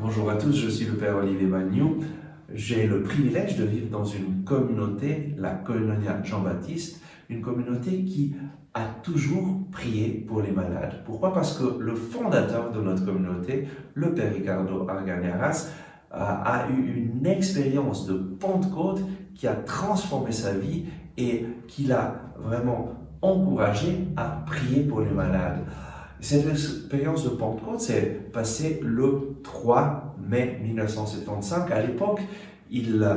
Bonjour à tous, je suis le Père Olivier Magnou. J'ai le privilège de vivre dans une communauté, la Koinonia Jean-Baptiste, une communauté qui a toujours prié pour les malades. Pourquoi? Parce que le fondateur de notre communauté, le Père Ricardo Arganiaras, a eu une expérience de Pentecôte qui a transformé sa vie et qui l'a vraiment encouragé à prier pour les malades. Cette expérience de Pentecôte s'est passée le 3 mai 1975. À l'époque, il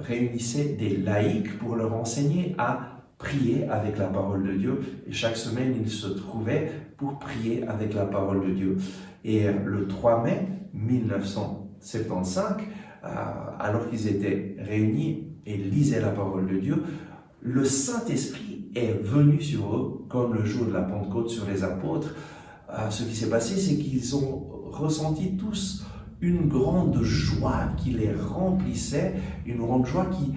réunissait des laïcs pour leur enseigner à prier avec la parole de Dieu. Et chaque semaine, ils se trouvaient pour prier avec la parole de Dieu. Et le 3 mai 1975, alors qu'ils étaient réunis et lisaient la parole de Dieu, le Saint-Esprit est venu sur eux, comme le jour de la Pentecôte sur les apôtres. Ce qui s'est passé, c'est qu'ils ont ressenti tous une grande joie qui les remplissait, une grande joie qui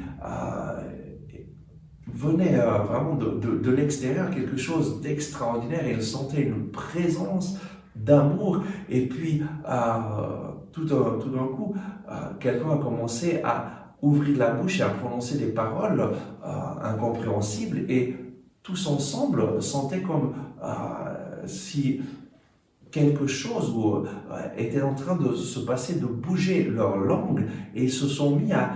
venait vraiment de l'extérieur, quelque chose d'extraordinaire. Ils sentaient une présence d'amour. Et puis, tout d'un coup, quelqu'un a commencé à ouvrir la bouche et à prononcer des paroles incompréhensibles, et tous ensemble sentaient comme si quelque chose était en train de se passer, de bouger leur langue, et ils se sont mis à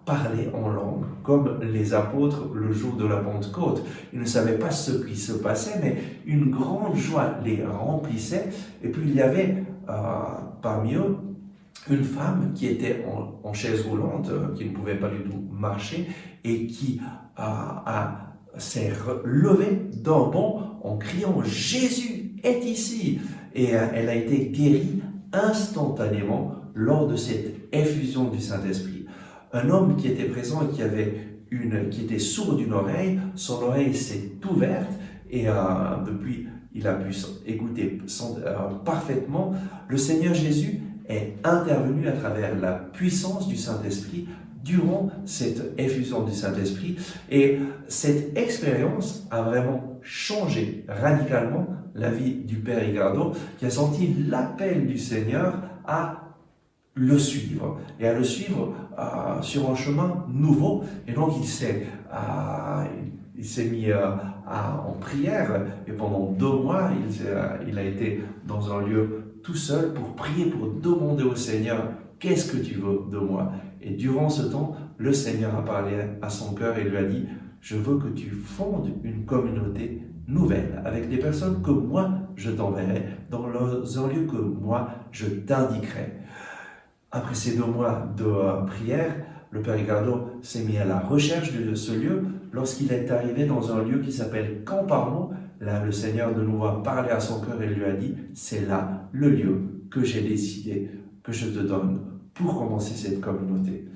parler en langue, comme les apôtres le jour de la Pentecôte. Ils ne savaient pas ce qui se passait, mais une grande joie les remplissait. Et puis il y avait parmi eux une femme qui était en chaise roulante, qui ne pouvait pas du tout marcher, et qui s'est levée d'un bond en criant « Jésus est ici !» Et elle a été guérie instantanément lors de cette effusion du Saint-Esprit. Un homme qui était présent et qui était sourd d'une oreille, son oreille s'est ouverte, et depuis il a pu écouter parfaitement. Le Seigneur Jésus est intervenu à travers la puissance du Saint-Esprit durant cette effusion du Saint-Esprit, et cette expérience a vraiment changé radicalement la vie du Père Ricardo, qui a senti l'appel du Seigneur à le suivre, et à le suivre sur un chemin nouveau. Et donc il s'est mis en prière, et pendant 2 mois, il a été dans un lieu tout seul pour prier, pour demander au Seigneur « Qu'est-ce que tu veux de moi ?» Et durant ce temps, le Seigneur a parlé à son cœur et lui a dit « Je veux que tu fondes une communauté nouvelle avec des personnes que moi je t'enverrai, dans un lieu que moi je t'indiquerai. » Après ces 2 mois de prière, le Père Ricardo s'est mis à la recherche de ce lieu. Lorsqu'il est arrivé dans un lieu qui s'appelle Camparmo, là, le Seigneur de nouveau a parlé à son cœur et lui a dit « C'est là le lieu que j'ai décidé que je te donne pour commencer cette communauté. »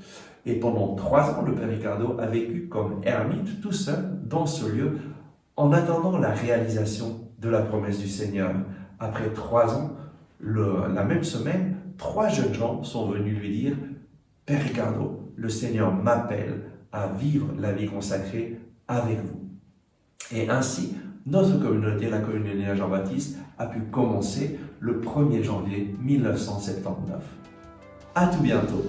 Et pendant 3 ans, le Père Ricardo a vécu comme ermite, tout seul, dans ce lieu, en attendant la réalisation de la promesse du Seigneur. Après 3 ans, la même semaine, 3 jeunes gens sont venus lui dire « Père Ricardo, le Seigneur m'appelle à vivre la vie consacrée avec vous. » Et ainsi, notre communauté, la Koinonia Jean-Baptiste, a pu commencer le 1er janvier 1979. À tout bientôt!